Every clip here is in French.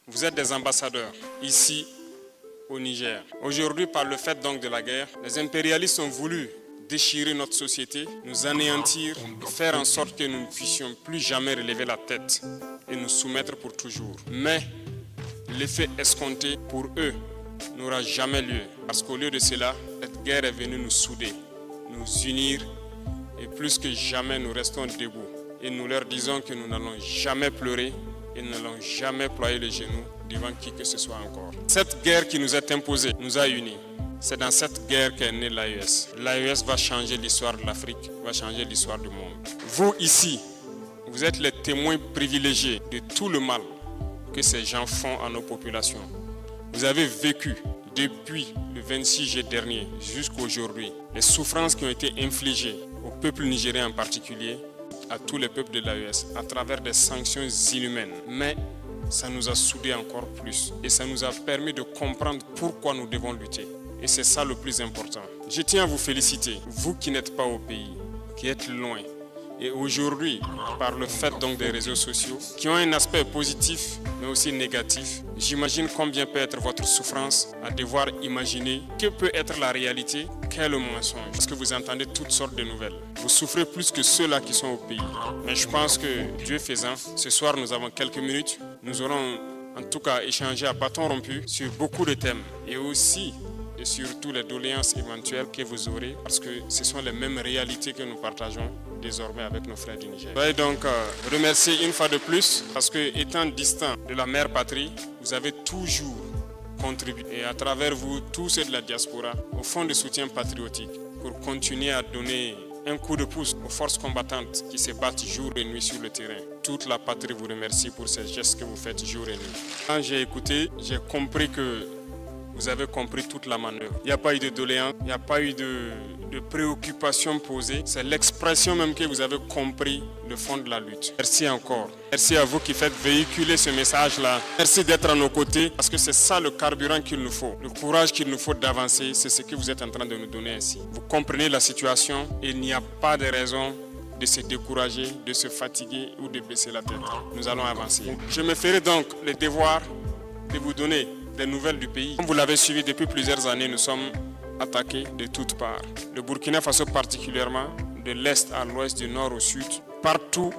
Vous êtes des ambassadeurs ici au Niger. Aujourd'hui, par le fait donc de la guerre, les impérialistes ont voulu déchirer notre société, nous anéantir, faire en sorte que nous ne puissions plus jamais relever la tête et nous soumettre pour toujours. Mais l'effet escompté pour eux n'aura jamais lieu. Parce qu'au lieu de cela, cette guerre est venue nous souder, nous unir et plus que jamais nous restons debout. Et nous leur disons que nous n'allons jamais pleurer et nous n'allons jamais ployer les genoux devant qui que ce soit encore. Cette guerre qui nous est imposée nous a unis. C'est dans cette guerre qu'est née l'AES. L'AES va changer l'histoire de l'Afrique, va changer l'histoire du monde. Vous ici, vous êtes les témoins privilégiés de tout le mal que ces gens font à nos populations. Vous avez vécu depuis le 26 juillet dernier jusqu'à aujourd'hui les souffrances qui ont été infligées au peuple nigérien en particulier, à tous les peuples de l'AES, à travers des sanctions inhumaines. Mais ça nous a soudés encore plus et ça nous a permis de comprendre pourquoi nous devons lutter. Et c'est ça le plus important. Je tiens à vous féliciter, vous qui n'êtes pas au pays, qui êtes loin. Et aujourd'hui, par le fait donc des réseaux sociaux, qui ont un aspect positif, mais aussi négatif, j'imagine combien peut être votre souffrance à devoir imaginer que peut être la réalité, quel est le mensonge. Parce que vous entendez toutes sortes de nouvelles. Vous souffrez plus que ceux-là qui sont au pays. Mais je pense que, Dieu faisant, ce soir nous avons quelques minutes. Nous aurons en tout cas échangé à bâton rompu sur beaucoup de thèmes. Et aussi, et surtout les doléances éventuelles que vous aurez, parce que ce sont les mêmes réalités que nous partageons désormais avec nos frères du Niger. Je voudrais donc remercier une fois de plus, parce que étant distant de la mère patrie, vous avez toujours contribué, et à travers vous, tous ceux de la diaspora, au fond de soutien patriotique, pour continuer à donner un coup de pouce aux forces combattantes qui se battent jour et nuit sur le terrain. Toute la patrie vous remercie pour ces gestes que vous faites jour et nuit. Quand j'ai écouté, j'ai compris que vous avez compris toute la manœuvre. Il n'y a pas eu de doléances, il n'y a pas eu de préoccupations posées. C'est l'expression même que vous avez compris le fond de la lutte. Merci encore. Merci à vous qui faites véhiculer ce message-là. Merci d'être à nos côtés parce que c'est ça le carburant qu'il nous faut. Le courage qu'il nous faut d'avancer, c'est ce que vous êtes en train de nous donner ici. Vous comprenez la situation et il n'y a pas de raison de se décourager, de se fatiguer ou de baisser la tête. Nous allons avancer. Je me ferai donc le devoir de vous donner des nouvelles du pays. Comme vous l'avez suivi depuis plusieurs années, nous sommes attaqués de toutes parts. Le Burkina Faso particulièrement, de l'est à l'ouest, du nord au sud, partout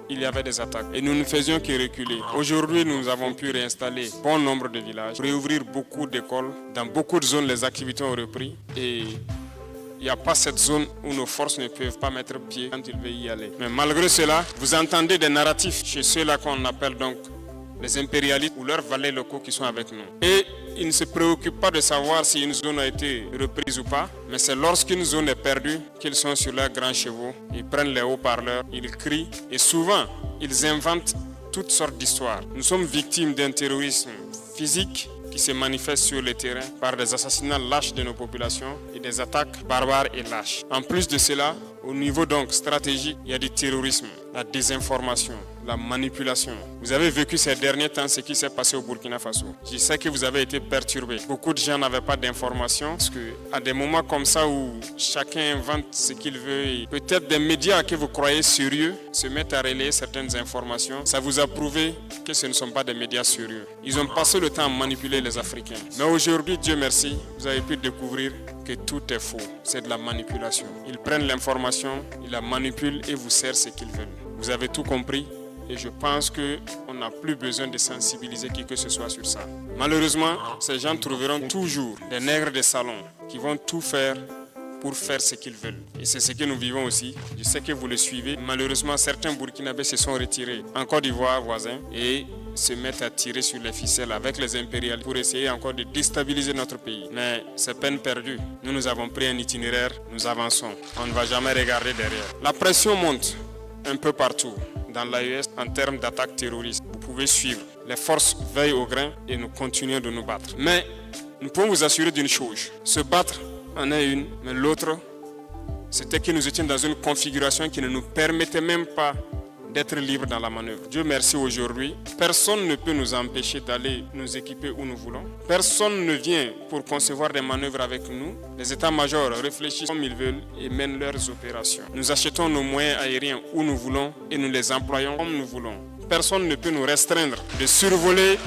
il y avait des attaques. Et nous ne faisions que reculer. Aujourd'hui, nous avons pu réinstaller bon nombre de villages, réouvrir beaucoup d'écoles. Dans beaucoup de zones, les activités ont repris. Et il n'y a pas cette zone où nos forces ne peuvent pas mettre pied quand ils veulent y aller. Mais malgré cela, vous entendez des narratifs chez ceux-là qu'on appelle donc les impérialistes ou leurs valets locaux qui sont avec nous. Et ils ne se préoccupent pas de savoir si une zone a été reprise ou pas, mais c'est lorsqu'une zone est perdue qu'ils sont sur leurs grands chevaux, ils prennent les haut-parleurs, ils crient et souvent ils inventent toutes sortes d'histoires. Nous sommes victimes d'un terrorisme physique qui se manifeste sur le terrain par des assassinats lâches de nos populations et des attaques barbares et lâches. En plus de cela, au niveau donc stratégique, il y a du terrorisme, la désinformation, la manipulation. Vous avez vécu ces derniers temps ce qui s'est passé au Burkina Faso. Je sais que vous avez été perturbés. Beaucoup de gens n'avaient pas d'informations parce qu'à des moments comme ça où chacun invente ce qu'il veut, et peut-être des médias que vous croyez sérieux se mettent à relayer certaines informations. Ça vous a prouvé que ce ne sont pas des médias sérieux. Ils ont passé le temps à manipuler les Africains. Mais aujourd'hui, Dieu merci, vous avez pu découvrir que tout est faux. C'est de la manipulation. Ils prennent l'information, ils la manipulent et vous servent ce qu'ils veulent. Vous avez tout compris et je pense qu'on n'a plus besoin de sensibiliser qui que ce soit sur ça. Malheureusement, ces gens trouveront toujours des nègres de salon qui vont tout faire pour faire ce qu'ils veulent. Et c'est ce que nous vivons aussi. Je sais que vous le suivez. Malheureusement, certains Burkinabés se sont retirés en Côte d'Ivoire voisin et se mettent à tirer sur les ficelles avec les impérialistes pour essayer encore de déstabiliser notre pays. Mais c'est peine perdue. Nous avons pris un itinéraire, nous avançons. On ne va jamais regarder derrière. La pression monte un peu partout dans l'AES en termes d'attaques terroristes. Vous pouvez suivre. Les forces veillent au grain et nous continuons de nous battre. Mais nous pouvons vous assurer d'une chose. Se battre en est une, mais l'autre, c'était que nous étions dans une configuration qui ne nous permettait même pas d'être libres dans la manœuvre. Dieu merci aujourd'hui, personne ne peut nous empêcher d'aller nous équiper où nous voulons. Personne ne vient pour concevoir des manœuvres avec nous. Les états-majors réfléchissent comme ils veulent et mènent leurs opérations. Nous achetons nos moyens aériens où nous voulons et nous les employons comme nous voulons. Personne ne peut nous restreindre de survoler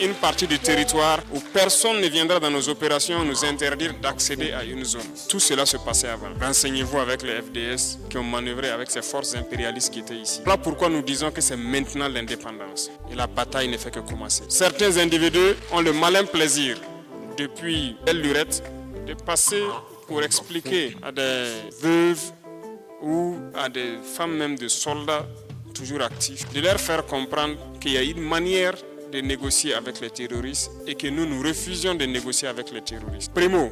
une partie du territoire où personne ne viendra dans nos opérations nous interdire d'accéder à une zone. Tout cela se passait avant. Renseignez-vous avec les FDS qui ont manœuvré avec ces forces impérialistes qui étaient ici. Voilà pourquoi nous disons que c'est maintenant l'indépendance. Et la bataille ne fait que commencer. Certains individus ont le malin plaisir, depuis belle lurette, de passer pour expliquer à des veuves ou à des femmes même de soldats toujours actifs, de leur faire comprendre qu'il y a une manière de négocier avec les terroristes et que nous refusions de négocier avec les terroristes. Primo,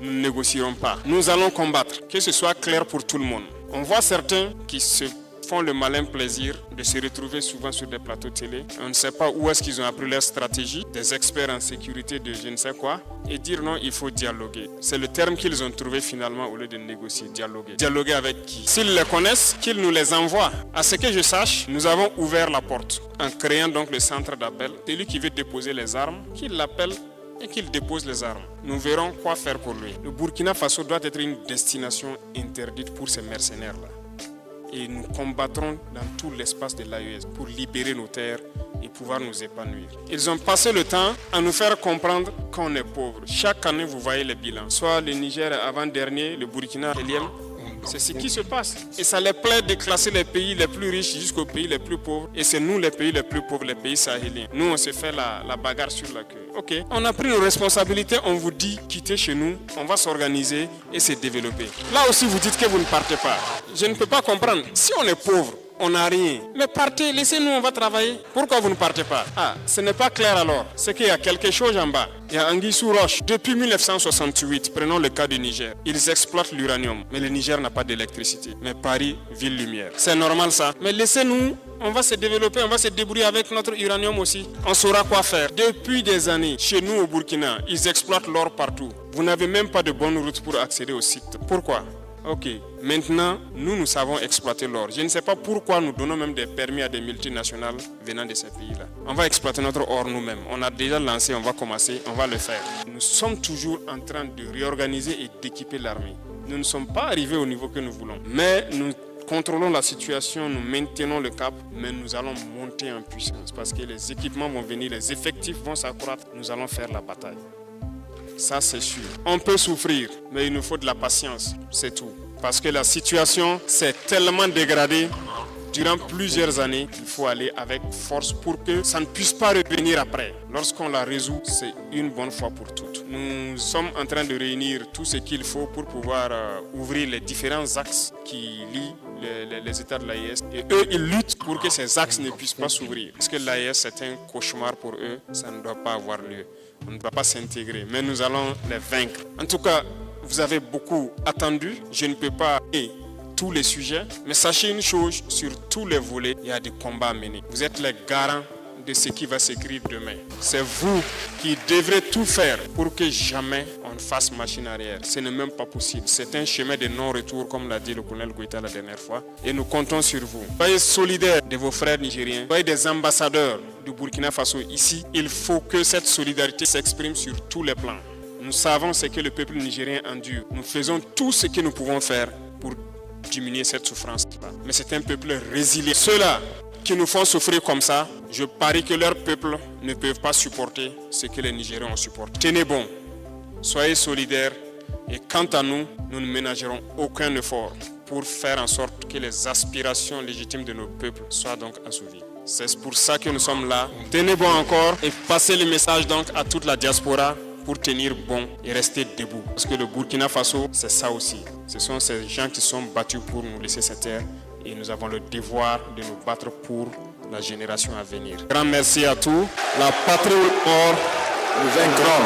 nous ne négocierons pas. Nous allons combattre, que ce soit clair pour tout le monde. On voit certains qui se font le malin plaisir de se retrouver souvent sur des plateaux télé. On ne sait pas où est-ce qu'ils ont appris leur stratégie, des experts en sécurité de je ne sais quoi, et dire non, il faut dialoguer. C'est le terme qu'ils ont trouvé finalement au lieu de négocier, dialoguer. Dialoguer avec qui? S'ils les connaissent, qu'ils nous les envoient. À ce que je sache, nous avons ouvert la porte en créant donc le centre d'appel. Celui qui veut déposer les armes, qu'il l'appelle et qu'il dépose les armes. Nous verrons quoi faire pour lui. Le Burkina Faso doit être une destination interdite pour ces mercenaires-là. Et nous combattrons dans tout l'espace de l'AES pour libérer nos terres et pouvoir nous épanouir. Ils ont passé le temps à nous faire comprendre qu'on est pauvre. Chaque année, vous voyez les bilans. Soit le Niger avant-dernier, le Burkina énième. C'est ce qui se passe. Et ça les plaît de classer les pays les plus riches jusqu'aux pays les plus pauvres. Et c'est nous les pays les plus pauvres, les pays sahéliens. Nous, on se fait la bagarre sur la queue. Ok, on a pris nos responsabilités, on vous dit quittez chez nous, on va s'organiser et se développer. Là aussi, vous dites que vous ne partez pas. Je ne peux pas comprendre. Si on est pauvre, on n'a rien. Mais partez, laissez-nous, on va travailler. Pourquoi vous ne partez pas? Ah, ce n'est pas clair alors. C'est qu'il y a quelque chose en bas. Il y a Anguille sous roche. Depuis 1968, prenons le cas du Niger. Ils exploitent l'uranium, mais le Niger n'a pas d'électricité. Mais Paris, ville lumière. C'est normal ça. Mais laissez-nous, on va se développer, on va se débrouiller avec notre uranium aussi. On saura quoi faire. Depuis des années, chez nous au Burkina, ils exploitent l'or partout. Vous n'avez même pas de bonne route pour accéder au site. Pourquoi? Ok, maintenant, nous savons exploiter l'or. Je ne sais pas pourquoi nous donnons même des permis à des multinationales venant de ces pays-là. On va exploiter notre or nous-mêmes. On a déjà lancé, on va commencer, on va le faire. Nous sommes toujours en train de réorganiser et d'équiper l'armée. Nous ne sommes pas arrivés au niveau que nous voulons. Mais nous contrôlons la situation, nous maintenons le cap, mais nous allons monter en puissance parce que les équipements vont venir, les effectifs vont s'accroître. Nous allons faire la bataille. Ça, c'est sûr. On peut souffrir, mais il nous faut de la patience, c'est tout. Parce que la situation s'est tellement dégradée durant plusieurs années, il faut aller avec force pour que ça ne puisse pas revenir après. Lorsqu'on la résout, c'est une bonne fois pour toutes. Nous sommes en train de réunir tout ce qu'il faut pour pouvoir ouvrir les différents axes qui lient les États de l'AES. Et eux, ils luttent pour que ces axes ne puissent pas s'ouvrir. Parce que l'AES, c'est un cauchemar pour eux, ça ne doit pas avoir lieu. On ne doit pas s'intégrer, mais nous allons les vaincre. En tout cas, vous avez beaucoup attendu. Je ne peux pas tous les sujets, mais sachez une chose, sur tous les volets, il y a des combats à mener. Vous êtes les garants de ce qui va s'écrire demain. C'est vous qui devrez tout faire pour que jamais on fasse machine arrière. Ce n'est même pas possible. C'est un chemin de non-retour, comme l'a dit le colonel Goïta la dernière fois. Et nous comptons sur vous. Soyez solidaires de vos frères nigériens. Soyez des ambassadeurs du Burkina Faso ici. Il faut que cette solidarité s'exprime sur tous les plans. Nous savons ce que le peuple nigérien endure. Nous faisons tout ce que nous pouvons faire pour diminuer cette souffrance-là. Mais c'est un peuple résilient. Ceux-là qui nous font souffrir comme ça, je parie que leur peuple ne peut pas supporter ce que les Nigériens ont supporté. Tenez bon, soyez solidaires et quant à nous, nous ne ménagerons aucun effort pour faire en sorte que les aspirations légitimes de nos peuples soient donc assouvies. C'est pour ça que nous sommes là. Tenez bon encore et passez le message donc à toute la diaspora pour tenir bon et rester debout. Parce que le Burkina Faso, c'est ça aussi. Ce sont ces gens qui sont battus pour nous laisser cette terre et nous avons le devoir de nous battre pour la génération à venir. Grand merci à tous. La patrie ou mort, nous vaincrons.